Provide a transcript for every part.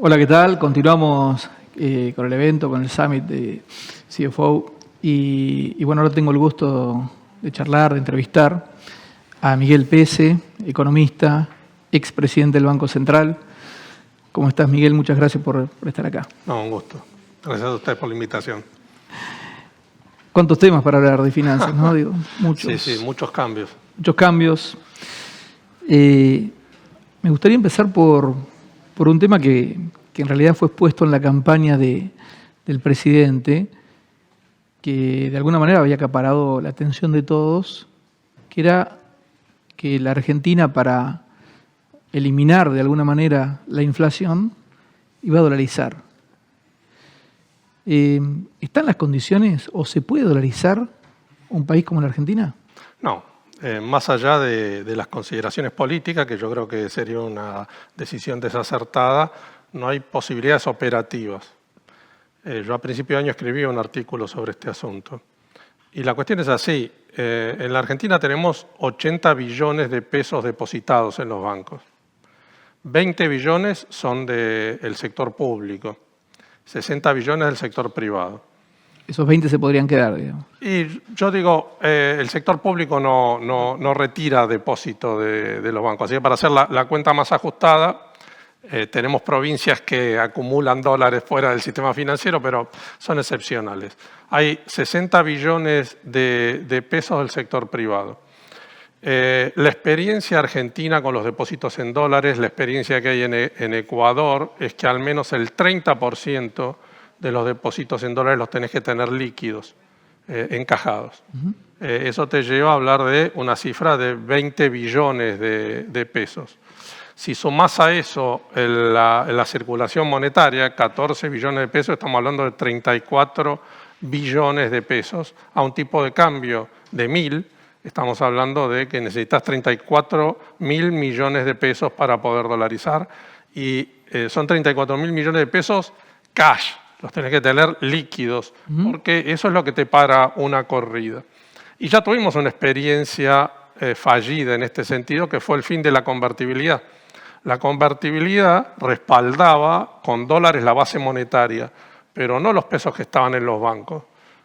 Hola, ¿qué tal? Continuamos con el evento, con el Summit de CFO. Y bueno, ahora tengo el gusto de charlar, de entrevistar a Miguel Pese, economista, expresidente del Banco Central. ¿Cómo estás, Miguel? Muchas gracias por estar acá. No, un gusto. Gracias a usted por la invitación. ¿Cuántos temas para hablar de finanzas, no? Digo, muchos. Sí, muchos cambios. Muchos cambios. Me gustaría empezar por un tema que en realidad fue expuesto en la campaña del presidente, que de alguna manera había acaparado la atención de todos, que era que la Argentina, para eliminar de alguna manera la inflación, iba a dolarizar. ¿Están las condiciones o se puede dolarizar un país como la Argentina? No, más allá de las consideraciones políticas, que yo creo que sería una decisión desacertada, no hay posibilidades operativas. Yo a principio de año escribí un artículo sobre este asunto. Y la cuestión es así, en la Argentina tenemos 80 billones de pesos depositados en los bancos. 20 billones son del sector público, 60 billones del sector privado. Esos 20 se podrían quedar, digamos. Y yo digo, el sector público no retira depósito de los bancos. Así que para hacer la cuenta más ajustada, tenemos provincias que acumulan dólares fuera del sistema financiero, pero son excepcionales. Hay 60 billones de pesos del sector privado. La experiencia argentina con los depósitos en dólares, la experiencia que hay en Ecuador, es que al menos el 30% de los depósitos en dólares los tenés que tener líquidos, encajados. Eso te lleva a hablar de una cifra de 20 billones de pesos. Si sumás a eso la circulación monetaria, 14 billones de pesos, estamos hablando de 34 billones de pesos, a un tipo de cambio de 1.000, estamos hablando de que necesitas 34.000 millones de pesos para poder dolarizar, y son 34.000 millones de pesos cash, los tenés que tener líquidos, porque eso es lo que te para una corrida. Y ya tuvimos una experiencia fallida en este sentido, que fue el fin de la convertibilidad. La convertibilidad respaldaba con dólares la base monetaria, pero no los pesos que estaban en los bancos.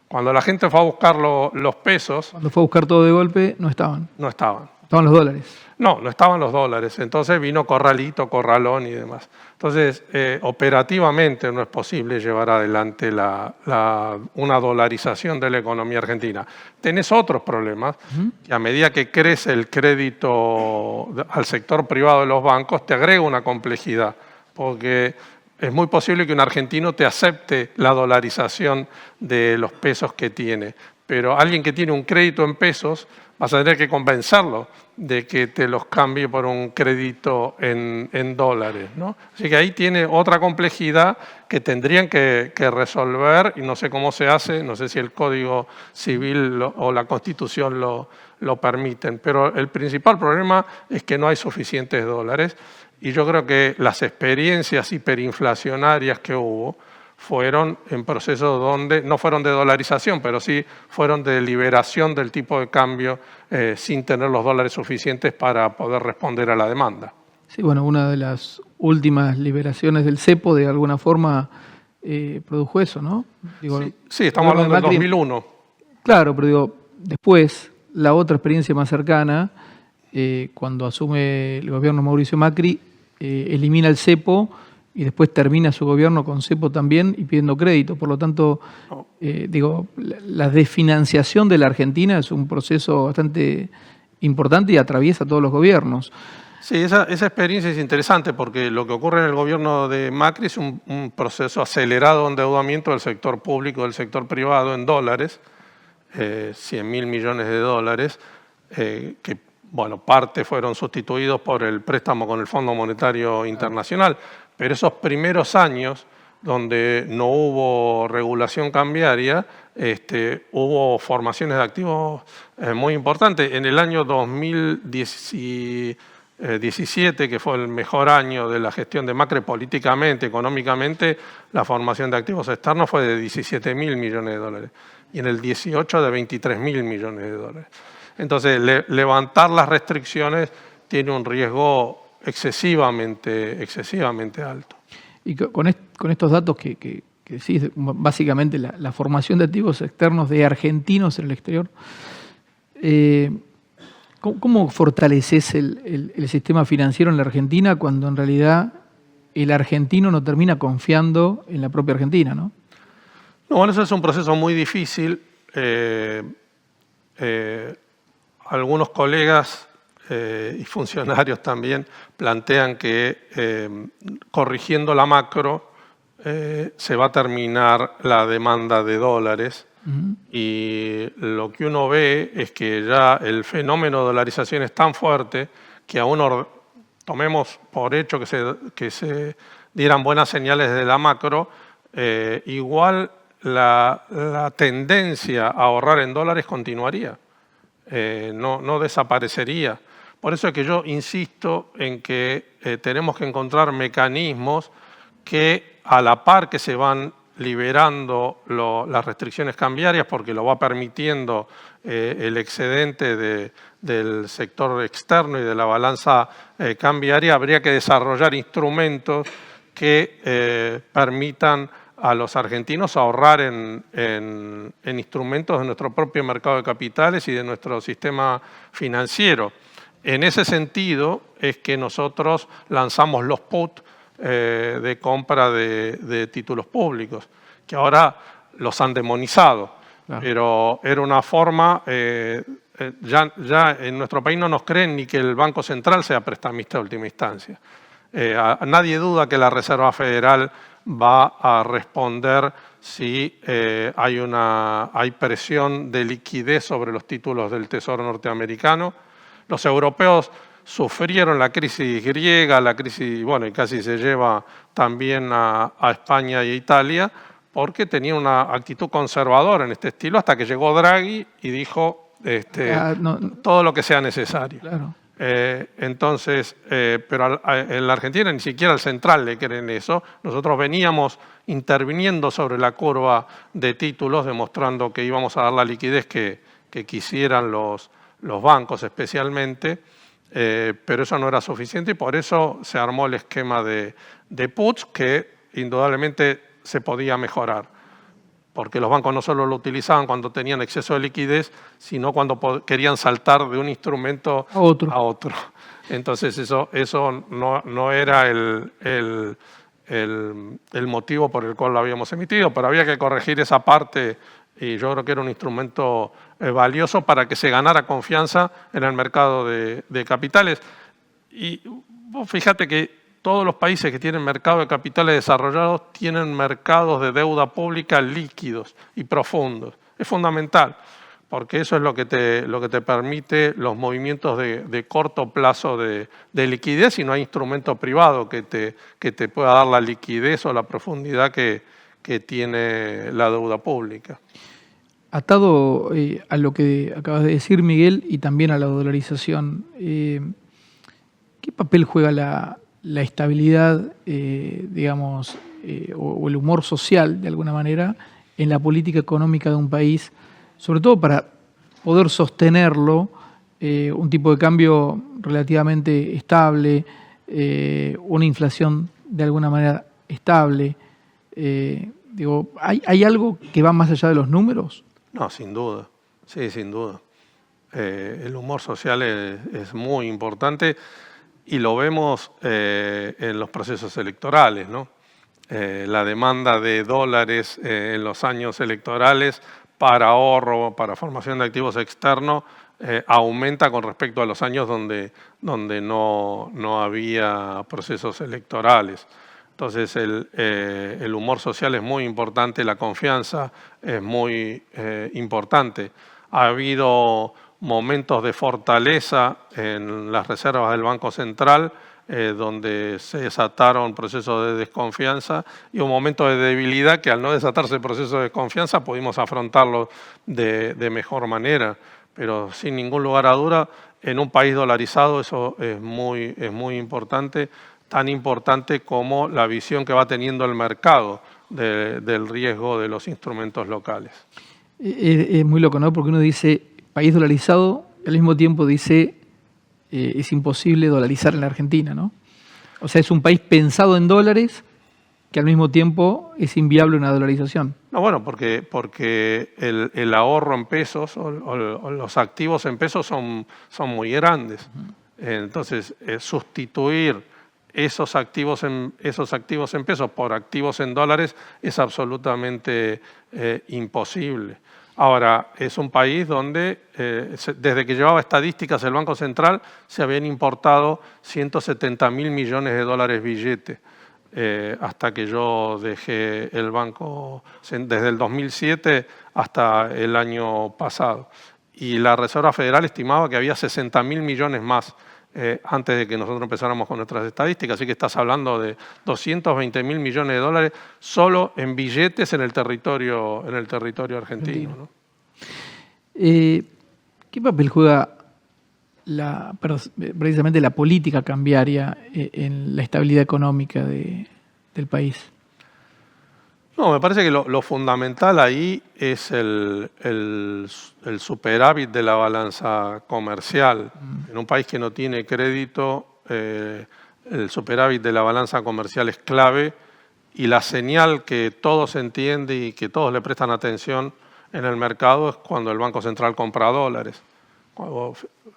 Cuando la gente fue a buscar los pesos... Cuando fue a buscar todo de golpe, no estaban. No estaban. Estaban los dólares. No estaban los dólares. Entonces vino corralito, corralón y demás. Entonces, operativamente no es posible llevar adelante una dolarización de la economía argentina. Tenés otros problemas, que a medida que crece el crédito al sector privado de los bancos, te agrega una complejidad, porque es muy posible que un argentino te acepte la dolarización de los pesos que tiene, pero alguien que tiene un crédito en pesos, vas a tener que convencerlo de que te los cambie por un crédito en dólares, ¿no? Así que ahí tiene otra complejidad que tendrían que resolver, y no sé cómo se hace, no sé si el Código Civil o la Constitución lo permiten, pero el principal problema es que no hay suficientes dólares, y yo creo que las experiencias hiperinflacionarias que hubo fueron en procesos donde no fueron de dolarización, pero sí fueron de liberación del tipo de cambio sin tener los dólares suficientes para poder responder a la demanda. Sí, bueno, una de las últimas liberaciones del cepo de alguna forma produjo eso, ¿no? Digo, sí, estamos hablando del 2001. Claro, pero digo, después, la otra experiencia más cercana, cuando asume el gobierno Mauricio Macri, elimina el cepo y después termina su gobierno con cepo también y pidiendo crédito. Por lo tanto, la desfinanciación de la Argentina es un proceso bastante importante y atraviesa todos los gobiernos. Sí, esa experiencia es interesante porque lo que ocurre en el gobierno de Macri es un proceso acelerado de endeudamiento del sector público, del sector privado en dólares, 100.000 millones de dólares, que parte fueron sustituidos por el préstamo con el Fondo Monetario Internacional, pero esos primeros años donde no hubo regulación cambiaria, hubo formaciones de activos muy importantes. En el año 2017, que fue el mejor año de la gestión de Macri políticamente, económicamente, la formación de activos externos fue de 17.000 millones de dólares y en el 18 de 23.000 millones de dólares. Entonces, levantar las restricciones tiene un riesgo excesivamente alto. Y con estos datos que sí, básicamente la formación de activos externos de argentinos en el exterior, ¿cómo fortaleces el sistema financiero en la Argentina cuando en realidad el argentino no termina confiando en la propia Argentina, ¿no? No, bueno, eso es un proceso muy difícil. Algunos colegas y funcionarios también plantean que corrigiendo la macro se va a terminar la demanda de dólares. Y lo que uno ve es que ya el fenómeno de dolarización es tan fuerte que aún tomemos por hecho que se dieran buenas señales de la macro, igual la tendencia a ahorrar en dólares continuaría, no desaparecería. Por eso es que yo insisto en que tenemos que encontrar mecanismos que a la par que se van liberando las restricciones cambiarias, porque lo va permitiendo el excedente del sector externo y de la balanza cambiaria, habría que desarrollar instrumentos que permitan a los argentinos ahorrar en instrumentos de nuestro propio mercado de capitales y de nuestro sistema financiero. En ese sentido es que nosotros lanzamos los put de compra de títulos públicos, que ahora los han demonizado, claro. Pero era una forma, ya en nuestro país no nos creen ni que el Banco Central sea prestamista de última instancia. Nadie duda que la Reserva Federal va a responder si hay presión de liquidez sobre los títulos del Tesoro norteamericano. Los europeos sufrieron la crisis griega, la crisis, bueno, y casi se lleva también a España y a Italia, porque tenía una actitud conservadora en este estilo, hasta que llegó Draghi y dijo todo lo que sea necesario. Claro. Entonces, pero en la Argentina ni siquiera al central le creen eso. Nosotros veníamos interviniendo sobre la curva de títulos, demostrando que íbamos a dar la liquidez que quisieran los bancos especialmente, pero eso no era suficiente y por eso se armó el esquema de puts, que indudablemente se podía mejorar, porque los bancos no solo lo utilizaban cuando tenían exceso de liquidez, sino cuando querían saltar de un instrumento a otro. Entonces eso no era el motivo por el cual lo habíamos emitido, pero había que corregir esa parte y yo creo que era un instrumento valioso para que se ganara confianza en el mercado de capitales. Y vos fíjate que todos los países que tienen mercado de capitales desarrollados tienen mercados de deuda pública líquidos y profundos. Es fundamental, porque eso es lo que te permite los movimientos de corto plazo de liquidez, y no hay instrumento privado que te pueda dar la liquidez o la profundidad que tiene la deuda pública. Atado a lo que acabas de decir, Miguel, y también a la dolarización, ¿qué papel juega la estabilidad, digamos, o el humor social, de alguna manera, en la política económica de un país, sobre todo para poder sostenerlo, un tipo de cambio relativamente estable, una inflación de alguna manera estable? ¿Hay algo que va más allá de los números? No, sin duda. Sí, sin duda. El humor social es muy importante y lo vemos en los procesos electorales, ¿no? La demanda de dólares en los años electorales para ahorro, para formación de activos externos, aumenta con respecto a los años donde no había procesos electorales. Entonces el humor social es muy importante, la confianza es muy importante. Ha habido momentos de fortaleza en las reservas del Banco Central, donde se desataron procesos de desconfianza, y un momento de debilidad que al no desatarse el proceso de desconfianza pudimos afrontarlo de mejor manera. Pero sin ningún lugar a duda, en un país dolarizado eso es muy importante, tan importante como la visión que va teniendo el mercado del riesgo de los instrumentos locales. Es muy loco, ¿no? Porque uno dice país dolarizado y al mismo tiempo dice es imposible dolarizar en la Argentina, ¿no? O sea, es un país pensado en dólares, que al mismo tiempo es inviable una dolarización. No, bueno, porque el ahorro en pesos o los activos en pesos son muy grandes. Entonces, sustituir esos activos en pesos por activos en dólares es absolutamente imposible. Ahora, es un país donde, desde que llevaba estadísticas el Banco Central, se habían importado 170.000 millones de dólares billete. Hasta que yo dejé el banco, desde el 2007 hasta el año pasado. Y la Reserva Federal estimaba que había 60.000 millones más antes de que nosotros empezáramos con nuestras estadísticas. Así que estás hablando de 220.000 millones de dólares solo en billetes en el territorio argentino, ¿no? ¿Qué papel juega precisamente la política cambiaria en la estabilidad económica del país? No, me parece que lo fundamental ahí es el superávit de la balanza comercial. En un país que no tiene crédito, el superávit de la balanza comercial es clave, y la señal que todos entienden y que todos le prestan atención en el mercado es cuando el Banco Central compra dólares.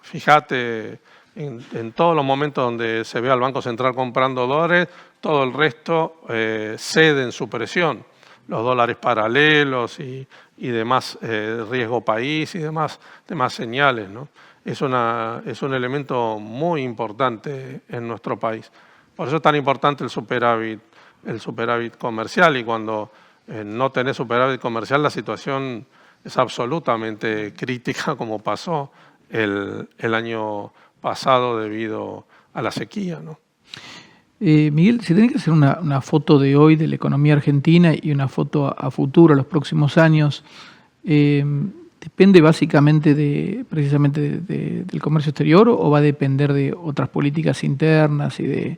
Fíjate, en todos los momentos donde se ve al Banco Central comprando dólares, todo el resto cede en su presión. Los dólares paralelos y demás riesgo país y demás señales, ¿no? Es un elemento muy importante en nuestro país. Por eso es tan importante el superávit comercial, y cuando no tenés superávit comercial la situación es absolutamente crítica, como pasó el año pasado debido a la sequía, ¿no? Miguel, si tenés que hacer una foto de hoy de la economía argentina y una foto a futuro, a los próximos años, ¿depende básicamente precisamente del comercio exterior, o va a depender de otras políticas internas y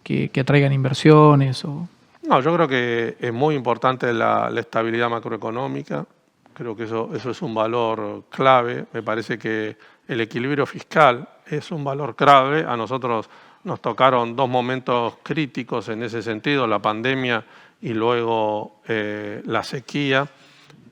que atraigan inversiones? No, yo creo que es muy importante la estabilidad macroeconómica. Creo que eso es un valor clave. Me parece que el equilibrio fiscal es un valor clave. A nosotros nos tocaron dos momentos críticos en ese sentido, la pandemia y luego la sequía.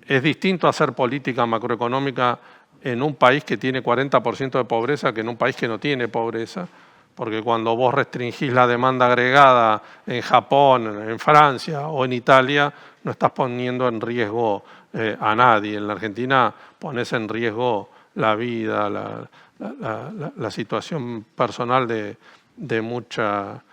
Es distinto hacer política macroeconómica en un país que tiene 40% de pobreza que en un país que no tiene pobreza, porque cuando vos restringís la demanda agregada en Japón, en Francia o en Italia, no estás poniendo en riesgo a nadie. En la Argentina pones en riesgo la vida, la situación personal de mucha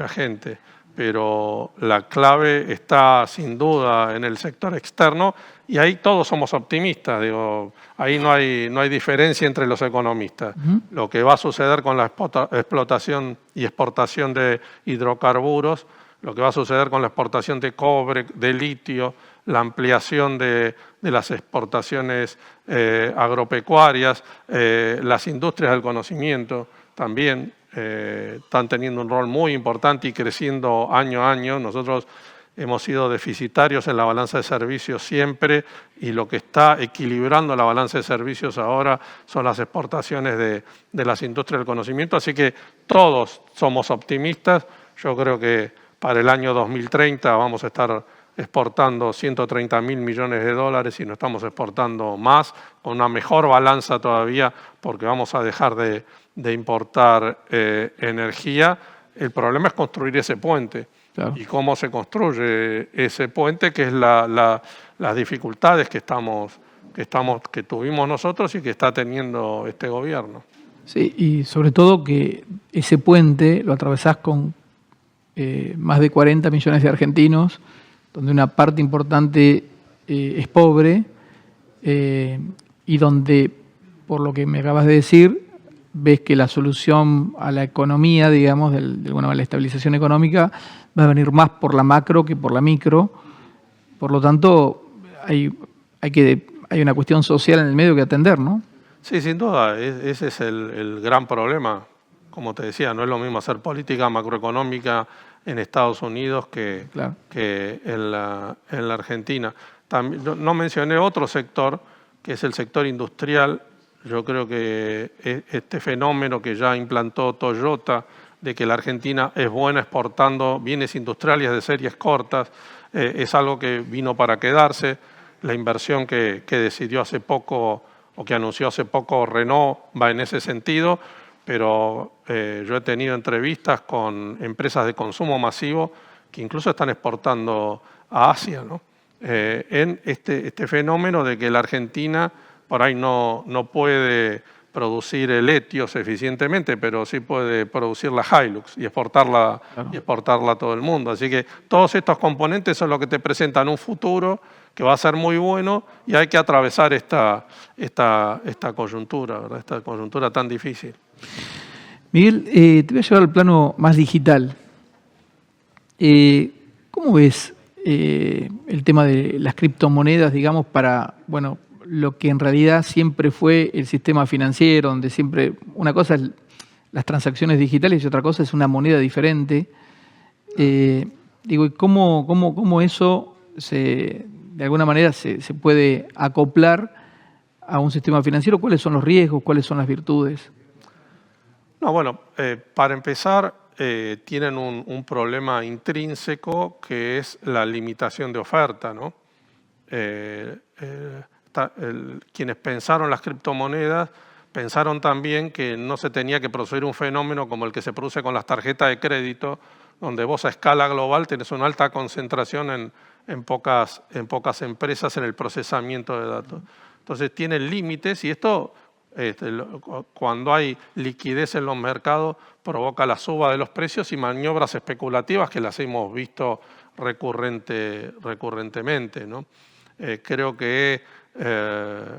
gente. Pero la clave está sin duda en el sector externo, y ahí todos somos optimistas. Digo, ahí no hay diferencia entre los economistas. Lo que va a suceder con la explotación y exportación de hidrocarburos, lo que va a suceder con la exportación de cobre, de litio, la ampliación de las exportaciones agropecuarias, las industrias del conocimiento también están teniendo un rol muy importante y creciendo año a año. Nosotros hemos sido deficitarios en la balanza de servicios siempre, y lo que está equilibrando la balanza de servicios ahora son las exportaciones de las industrias del conocimiento. Así que todos somos optimistas. Yo creo que para el año 2030 vamos a estar exportando 130.000 millones de dólares, y no estamos exportando más, con una mejor balanza todavía, porque vamos a dejar de importar energía. El problema es construir ese puente. Claro. Y cómo se construye ese puente, que es las dificultades que tuvimos nosotros y que está teniendo este gobierno. Sí, y sobre todo que ese puente lo atravesás con más de 40 millones de argentinos, donde una parte importante es pobre, y donde, por lo que me acabas de decir, ves que la solución a la economía, digamos, de alguna manera la estabilización económica, va a venir más por la macro que por la micro. Por lo tanto, hay una cuestión social en el medio que atender, ¿no? Sí, sin duda. Ese es el gran problema. Como te decía, no es lo mismo hacer política macroeconómica en Estados Unidos que en la Argentina. También, no mencioné otro sector, que es el sector industrial. Yo creo que este fenómeno que ya implantó Toyota de que la Argentina es buena exportando bienes industriales de series cortas, es algo que vino para quedarse. La inversión que decidió hace poco o que anunció hace poco Renault va en ese sentido, pero yo he tenido entrevistas con empresas de consumo masivo que incluso están exportando a Asia, ¿no? En este fenómeno de que la Argentina por ahí no puede producir el Etios eficientemente, pero sí puede producir la Hilux y exportarla, a todo el mundo. Así que todos estos componentes son los que te presentan un futuro que va a ser muy bueno y hay que atravesar esta coyuntura, ¿verdad? Esta coyuntura tan difícil. Miguel, te voy a llevar al plano más digital. ¿Cómo ves el tema de las criptomonedas, digamos, para, bueno, lo que en realidad siempre fue el sistema financiero, donde siempre una cosa es las transacciones digitales y otra cosa es una moneda diferente? Digo, ¿cómo eso de alguna manera se puede acoplar a un sistema financiero? ¿Cuáles son los riesgos? ¿Cuáles son las virtudes? No, bueno, para empezar, tienen un problema intrínseco que es la limitación de oferta, ¿no? Quienes pensaron las criptomonedas pensaron también que no se tenía que producir un fenómeno como el que se produce con las tarjetas de crédito, donde vos a escala global tenés una alta concentración en pocas empresas en el procesamiento de datos. Entonces tienen límites y esto, cuando hay liquidez en los mercados, provoca la suba de los precios y maniobras especulativas que las hemos visto recurrentemente, ¿no? Creo que,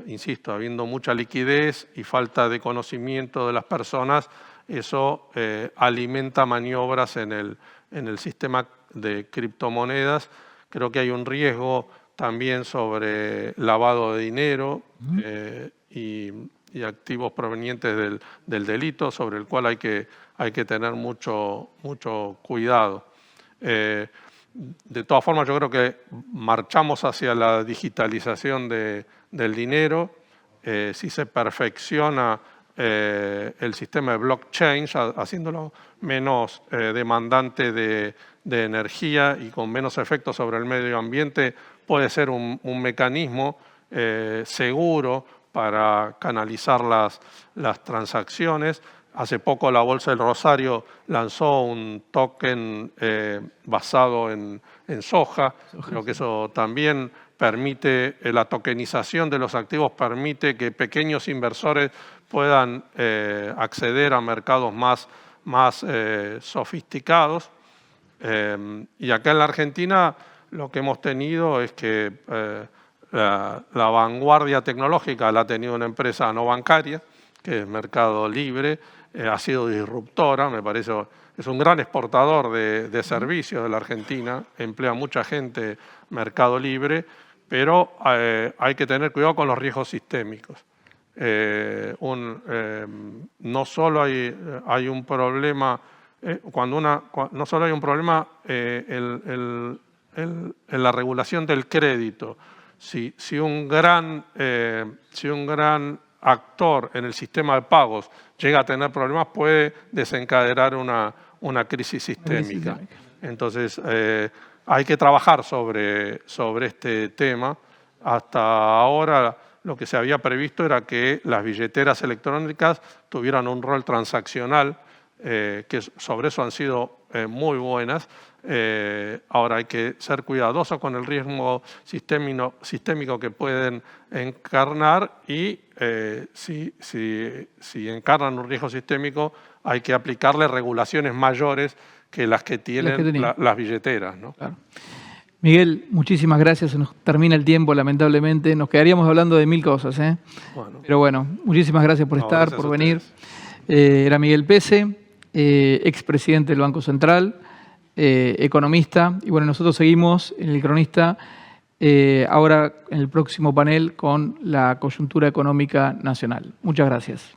insisto, habiendo mucha liquidez y falta de conocimiento de las personas, eso alimenta maniobras en el sistema de criptomonedas. Creo que hay un riesgo también sobre lavado de dinero y activos provenientes del delito, sobre el cual hay que tener mucho cuidado. De todas formas, yo creo que marchamos hacia la digitalización del dinero. Si se perfecciona el sistema de blockchain, haciéndolo menos demandante de energía y con menos efectos sobre el medio ambiente, puede ser un mecanismo seguro para canalizar las transacciones. Hace poco la Bolsa del Rosario lanzó un token basado en soja. Creo que eso también permite, la tokenización de los activos permite que pequeños inversores puedan acceder a mercados más sofisticados. Y acá en la Argentina lo que hemos tenido es que la vanguardia tecnológica la ha tenido una empresa no bancaria, que es Mercado Libre. Ha sido disruptora, me parece, es un gran exportador de servicios de la Argentina, emplea mucha gente Mercado Libre, pero hay que tener cuidado con los riesgos sistémicos. No solo hay un problema, no solo hay un problema en la regulación del crédito. Si un gran actor en el sistema de pagos llega a tener problemas, puede desencadenar una crisis sistémica. Entonces, hay que trabajar sobre este tema. Hasta ahora, lo que se había previsto era que las billeteras electrónicas tuvieran un rol transaccional, que sobre eso han sido muy buenas. Ahora hay que ser cuidadosos con el riesgo sistémico que pueden encarnar y si encarnan un riesgo sistémico hay que aplicarle regulaciones mayores que las que tienen las billeteras, ¿no? Claro. Miguel, muchísimas gracias. Se nos termina el tiempo, lamentablemente. Nos quedaríamos hablando de mil cosas, ¿eh? Bueno. Pero bueno, muchísimas gracias por estar, por venir. Era Miguel Pese, expresidente del Banco Central, economista. Y bueno, nosotros seguimos en El Cronista, ahora en el próximo panel con la coyuntura económica nacional. Muchas gracias.